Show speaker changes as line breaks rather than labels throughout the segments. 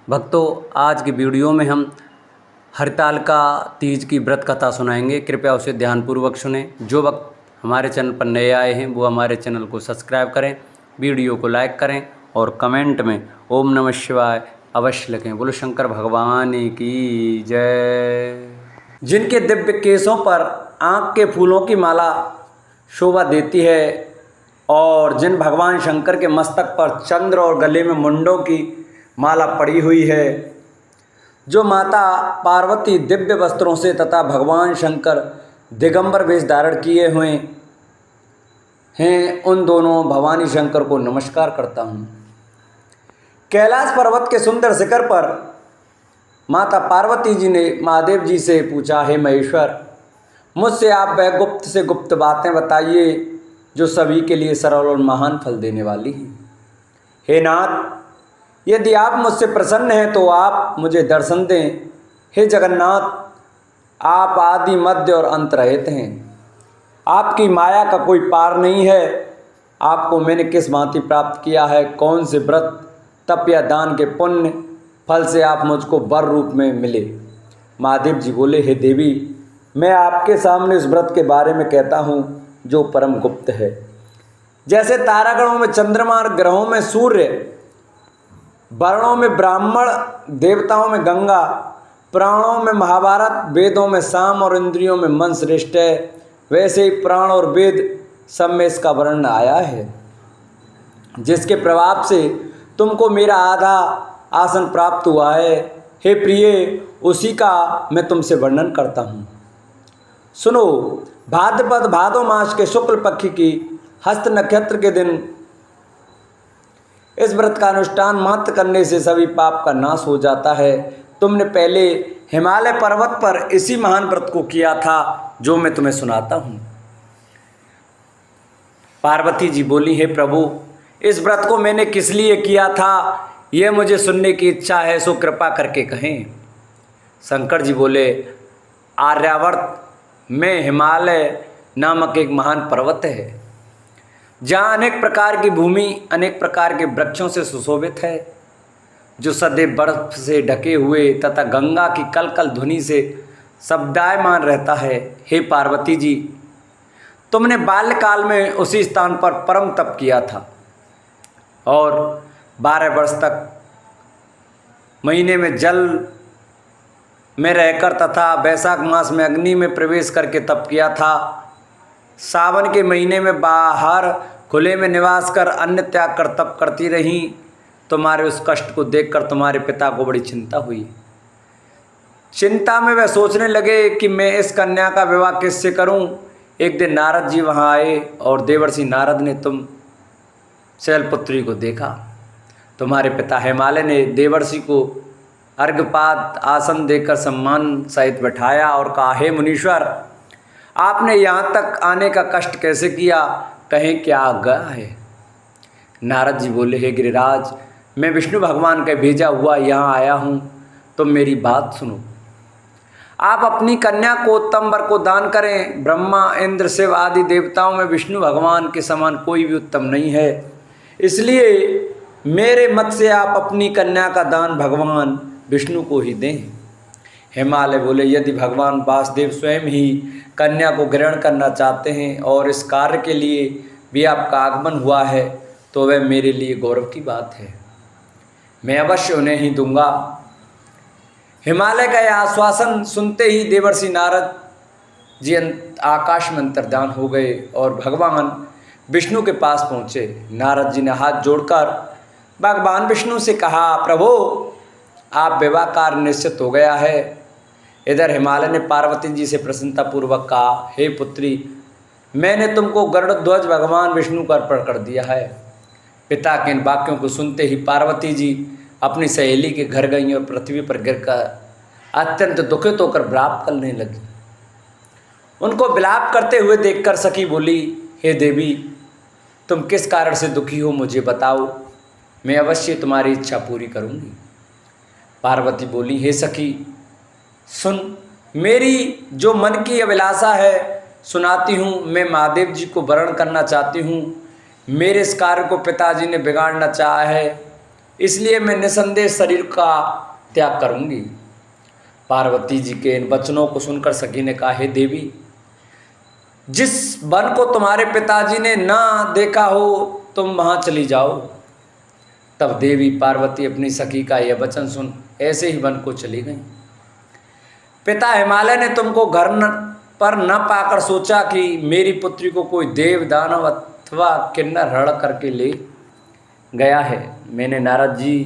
भक्तों, आज की वीडियो में हम हरितालिका तीज की व्रत कथा सुनाएंगे। कृपया उसे ध्यानपूर्वक सुनें। जो भक्त हमारे चैनल पर नए आए हैं वो हमारे चैनल को सब्सक्राइब करें, वीडियो को लाइक करें और कमेंट में ओम नमः शिवाय अवश्य लिखें। बोलो शंकर भगवान की जय। जिनके दिव्य केशों पर आँख के फूलों की माला शोभा देती है और जिन भगवान शंकर के मस्तक पर चंद्र और गले में मुंडों की माला पड़ी हुई है, जो माता पार्वती दिव्य वस्त्रों से तथा भगवान शंकर दिगंबर वेश धारण किए हुए हैं, उन दोनों भवानी शंकर को नमस्कार करता हूँ। कैलाश पर्वत के सुंदर शिखर पर माता पार्वती जी ने महादेव जी से पूछा, हे महेश्वर, मुझसे आप वह गुप्त से गुप्त बातें बताइए जो सभी के लिए सरल और महान फल देने वाली हैं। हे नाथ, यदि आप मुझसे प्रसन्न हैं तो आप मुझे दर्शन दें। हे जगन्नाथ, आप आदि मध्य और अंत रहित हैं। आपकी माया का कोई पार नहीं है। आपको मैंने किस भांति प्राप्त किया है, कौन से व्रत तप या दान के पुण्य फल से आप मुझको वर रूप में मिले। महादेव जी बोले, हे देवी, मैं आपके सामने उस व्रत के बारे में कहता हूँ जो परम गुप्त है। जैसे तारागणों में चंद्रमा और ग्रहों में सूर्य, वर्णों में ब्राह्मण, देवताओं में गंगा, प्राणों में महाभारत, वेदों में साम और इंद्रियों में मन श्रेष्ठ है, वैसे ही प्राण और वेद सब में इसका वर्णन आया है। जिसके प्रभाव से तुमको मेरा आधा आसन प्राप्त हुआ है, हे प्रिय, उसी का मैं तुमसे वर्णन करता हूँ। सुनो, भाद्रपद भादो मास के शुक्ल पक्ष की हस्त नक्षत्र के दिन इस व्रत का अनुष्ठान मात्र करने से सभी पाप का नाश हो जाता है। तुमने पहले हिमालय पर्वत पर इसी महान व्रत को किया था जो मैं तुम्हें सुनाता हूँ। पार्वती जी बोली, हे प्रभु, इस व्रत को मैंने किस लिए किया था यह मुझे सुनने की इच्छा है, सो कृपा करके कहें। शंकर जी बोले, आर्यावर्त में हिमालय नामक एक महान पर्वत है जहाँ अनेक प्रकार की भूमि अनेक प्रकार के वृक्षों से सुशोभित है, जो सदैव बर्फ से ढके हुए तथा गंगा की कलकल ध्वनि से शब्दायमान रहता है। हे पार्वती जी, तुमने बाल्यकाल में उसी स्थान पर परम तप किया था और 12 वर्ष तक महीने में जल में रहकर तथा वैशाख मास में अग्नि में प्रवेश करके तप किया था। सावन के महीने में बाहर खुले में निवास कर अन्न त्याग कर तप करती रहीं। तुम्हारे उस कष्ट को देखकर तुम्हारे पिता को बड़ी चिंता हुई। चिंता में वह सोचने लगे कि मैं इस कन्या का विवाह किससे करूं। एक दिन नारद जी वहां आए और देवर्षि नारद ने तुम शैलपुत्री को देखा। तुम्हारे पिता हिमालय ने देवर्षि को अर्घपात आसन देकर सम्मान सहित बैठाया और कहा, हे मुनीश्वर, आपने यहाँ तक आने का कष्ट कैसे किया, कहें क्या आज्ञा है। नारद जी बोले, हे गिरिराज, मैं विष्णु भगवान का भेजा हुआ यहाँ आया हूँ, तुम मेरी बात सुनो। आप अपनी कन्या को उत्तम वर को दान करें। ब्रह्मा, इंद्र, शिव आदि देवताओं में विष्णु भगवान के समान कोई भी उत्तम नहीं है, इसलिए मेरे मत से आप अपनी कन्या का दान भगवान विष्णु को ही दें। हिमालय बोले, यदि भगवान वासुदेव स्वयं ही कन्या को ग्रहण करना चाहते हैं और इस कार्य के लिए भी आपका आगमन हुआ है तो वह मेरे लिए गौरव की बात है। मैं अवश्य उन्हें ही दूंगा। हिमालय का यह आश्वासन सुनते ही देवर्षि नारद जी आकाश में अंतर्धान हो गए और भगवान विष्णु के पास पहुँचे। नारद जी ने हाथ जोड़कर भगवान विष्णु से कहा, प्रभु, आप विवाह कार्य निश्चित हो गया है। इधर हिमालय ने पार्वती जी से प्रसन्नतापूर्वक कहा, हे पुत्री, मैंने तुमको गरुड़ ध्वज भगवान विष्णु को अर्पण कर दिया है। पिता के इन वाक्यों को सुनते ही पार्वती जी अपनी सहेली के घर गईं और पृथ्वी पर गिरकर अत्यंत दुखित होकर विलाप करने लगी। उनको विलाप करते हुए देखकर सखी बोली, हे देवी, तुम किस कारण से दुखी हो, मुझे बताओ, मैं अवश्य तुम्हारी इच्छा पूरी करूँगी। पार्वती बोली, हे सखी, सुन, मेरी जो मन की अभिलाषा है सुनाती हूँ। मैं महादेव जी को वरण करना चाहती हूँ। मेरे इस कार्य को पिताजी ने बिगाड़ना चाहा है, इसलिए मैं निसंदेह शरीर का त्याग करूंगी। पार्वती जी के इन वचनों को सुनकर सखी ने कहा, हे देवी, जिस वन को तुम्हारे पिताजी ने ना देखा हो तुम वहाँ चली जाओ। तब देवी पार्वती अपनी सखी का यह वचन सुन ऐसे ही वन को चली गई। पिता हिमालय ने तुमको घर पर न पाकर सोचा कि मेरी पुत्री को कोई देव दानव अथवा किन्नर हरण करके ले गया है। मैंने नारद जी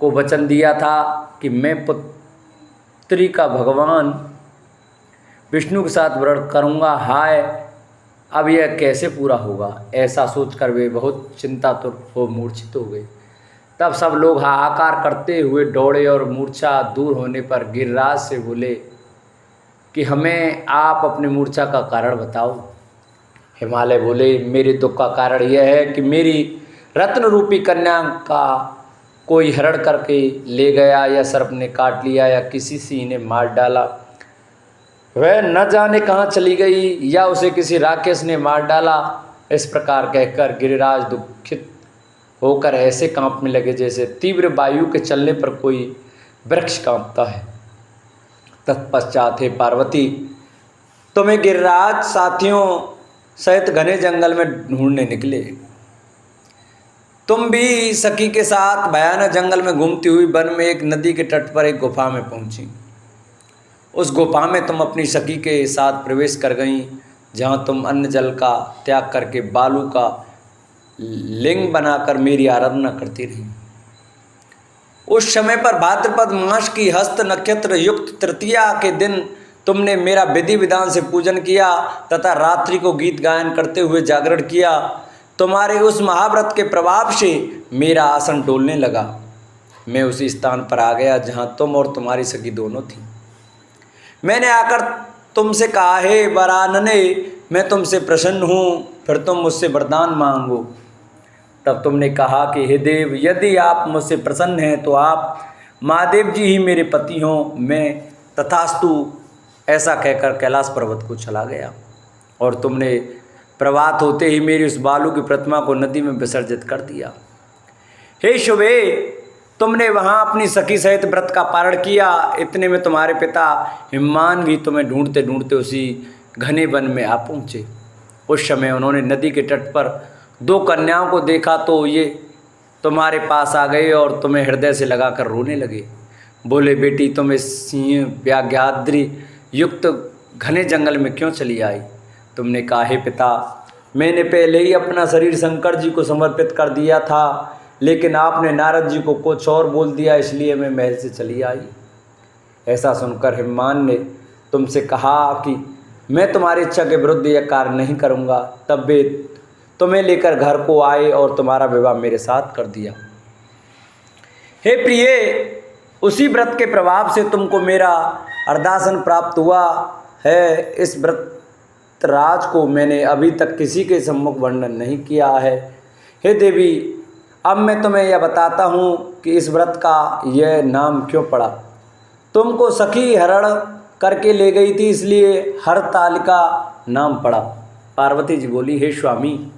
को वचन दिया था कि मैं पुत्री का भगवान विष्णु के साथ व्रत करूँगा। हाय, अब यह कैसे पूरा होगा? ऐसा सोचकर वे बहुत चिंतातुर हो मूर्छित हो गए। तब सब लोग हाहाकार करते हुए दौड़े और मूर्छा दूर होने पर गिरिराज से बोले कि हमें आप अपनी मूर्छा का कारण बताओ। हिमालय बोले, मेरे दुख का कारण यह है कि मेरी रत्न रूपी कन्या का कोई हरण करके ले गया, या सर्प ने काट लिया, या किसी सिंह ने मार डाला। वह न जाने कहाँ चली गई, या उसे किसी राक्षस ने मार डाला। इस प्रकार कहकर गिरिराज दुखित होकर ऐसे कांपने लगे जैसे तीव्र वायु के चलने पर कोई वृक्ष कांपता है। तत्पश्चात हे पार्वती, तुम्हें गिरिराज साथियों सहित घने जंगल में ढूंढने निकले। तुम भी सखी के साथ भयानक जंगल में घूमती हुई वन में एक नदी के तट पर एक गुफा में पहुंची। उस गुफा में तुम अपनी सखी के साथ प्रवेश कर गईं, जहां तुम अन्न जल का त्याग करके बालू का लिंग बनाकर मेरी आराधना करती रही। उस समय पर भाद्रपद मास की हस्त नक्षत्र युक्त तृतीया के दिन तुमने मेरा विधि विधान से पूजन किया तथा रात्रि को गीत गायन करते हुए जागरण किया। तुम्हारे उस महाव्रत के प्रभाव से मेरा आसन डोलने लगा। मैं उसी स्थान पर आ गया जहां तुम और तुम्हारी सखी दोनों थी। मैंने आकर तुमसे कहा, हे वरानने, मैं तुमसे प्रसन्न हूँ, फिर तुम मुझसे वरदान मांगो। तब तुमने कहा कि हे देव, यदि आप मुझसे प्रसन्न हैं तो आप महादेव जी ही मेरे पति हों। मैं तथास्तु ऐसा कहकर कैलाश पर्वत को चला गया और तुमने प्रभात होते ही मेरी उस बालू की प्रतिमा को नदी में विसर्जित कर दिया। हे शुभे, तुमने वहाँ अपनी सखी सहित व्रत का पारण किया। इतने में तुम्हारे पिता हिमान भी तुम्हें ढूंढते ढूंढते उसी घने वन में आ पहुँचे। उस समय उन्होंने नदी के तट पर दो कन्याओं को देखा तो ये तुम्हारे पास आ गए और तुम्हें हृदय से लगाकर रोने लगे। बोले, बेटी, तुम इस सिंह व्याघ्राद्रि युक्त घने जंगल में क्यों चली आई? तुमने कहा, हे पिता, मैंने पहले ही अपना शरीर शंकर जी को समर्पित कर दिया था, लेकिन आपने नारद जी को कुछ और बोल दिया, इसलिए मैं महल से चली आई। ऐसा सुनकर हिमान ने तुमसे कहा कि मैं तुम्हारी इच्छा के विरुद्ध यह कार्य नहीं करूँगा। तब वे तुम्हें लेकर घर को आए और तुम्हारा विवाह मेरे साथ कर दिया। हे प्रिय, उसी व्रत के प्रभाव से तुमको मेरा अर्धासन प्राप्त हुआ है। इस व्रत राज को मैंने अभी तक किसी के सम्मुख वर्णन नहीं किया है। हे देवी, अब मैं तुम्हें यह बताता हूँ कि इस व्रत का यह नाम क्यों पड़ा। तुमको सखी हरण करके ले गई थी, इसलिए हरतालिका नाम पड़ा। पार्वती जी बोली, हे स्वामी,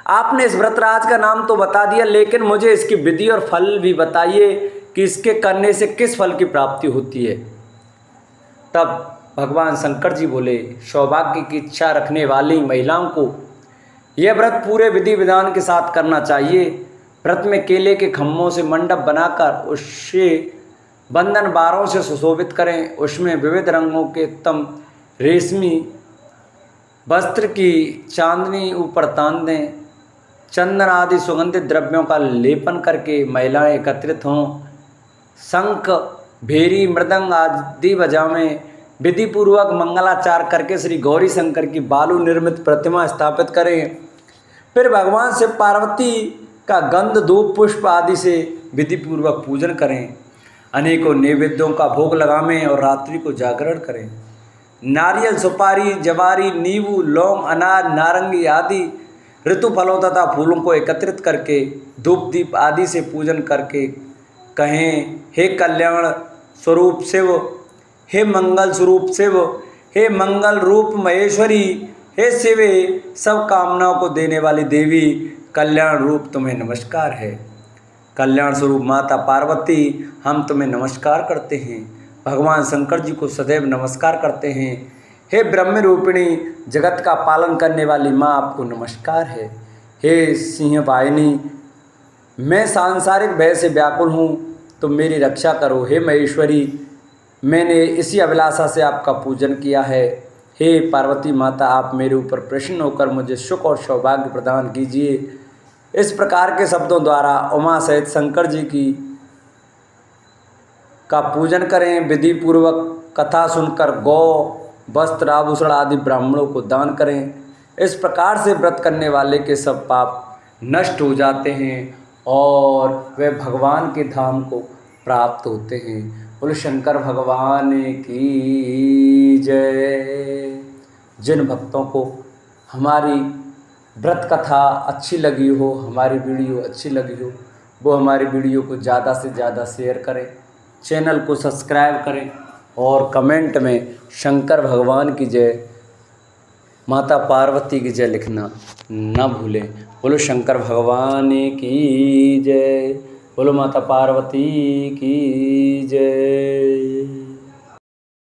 आपने इस व्रतराज का नाम तो बता दिया, लेकिन मुझे इसकी विधि और फल भी बताइए कि इसके करने से किस फल की प्राप्ति होती है। तब भगवान शंकर जी बोले, सौभाग्य की इच्छा रखने वाली महिलाओं को यह व्रत पूरे विधि विधान के साथ करना चाहिए। व्रत में केले के खम्भों से मंडप बनाकर उससे बंधन बारों से सुशोभित करें। उसमें विविध रंगों के उत्तम रेशमी वस्त्र की चांदनी ऊपर तान दें। चंदन आदि सुगंधित द्रव्यों का लेपन करके महिलाएं एकत्रित हों। शंख, भेरी, मृदंग आदि बजावें। विधि पूर्वक मंगलाचार करके श्री गौरी शंकर की बालू निर्मित प्रतिमा स्थापित करें। फिर भगवान से पार्वती का गंध, धूप, पुष्प आदि से विधि पूर्वक पूजन करें। अनेकों नैवेद्यों का भोग लगावें और रात्रि को जागरण करें। नारियल, सुपारी, जवारी, नींबू, लौंग, अनार, नारंगी आदि ऋतु फलों तथा फूलों को एकत्रित करके धूप दीप आदि से पूजन करके कहें, हे कल्याण स्वरूप शिव, हे मंगल स्वरूप शिव, हे मंगल रूप महेश्वरी, हे शिवे, सब कामनाओं को देने वाली देवी, कल्याण रूप तुम्हें नमस्कार है। कल्याण स्वरूप माता पार्वती हम तुम्हें नमस्कार करते हैं। भगवान शंकर जी को सदैव नमस्कार करते हैं। हे ब्रह्म रूपिणी जगत का पालन करने वाली माँ आपको नमस्कार है। हे सिंह वाहिनी मैं सांसारिक भय से व्याकुल हूँ, तुम मेरी रक्षा करो। हे महेश्वरी मैंने इसी अभिलाषा से आपका पूजन किया है। हे पार्वती माता आप मेरे ऊपर प्रसन्न होकर मुझे सुख और सौभाग्य प्रदान कीजिए। इस प्रकार के शब्दों द्वारा उमा सहित शंकर जी का पूजन करें। विधि पूर्वक कथा सुनकर गौ वस्त्र आभूषण आदि ब्राह्मणों को दान करें। इस प्रकार से व्रत करने वाले के सब पाप नष्ट हो जाते हैं और वे भगवान के धाम को प्राप्त होते हैं। बोलो शंकर भगवान की जय। जिन भक्तों को हमारी व्रत कथा अच्छी लगी हो, हमारी वीडियो अच्छी लगी हो, वो हमारी वीडियो को ज़्यादा से ज़्यादा शेयर करें, चैनल को सब्सक्राइब करें और कमेंट में शंकर भगवान की जय, माता पार्वती की जय लिखना न भूलें। बोलो शंकर भगवान की जय, बोलो माता पार्वती की जय।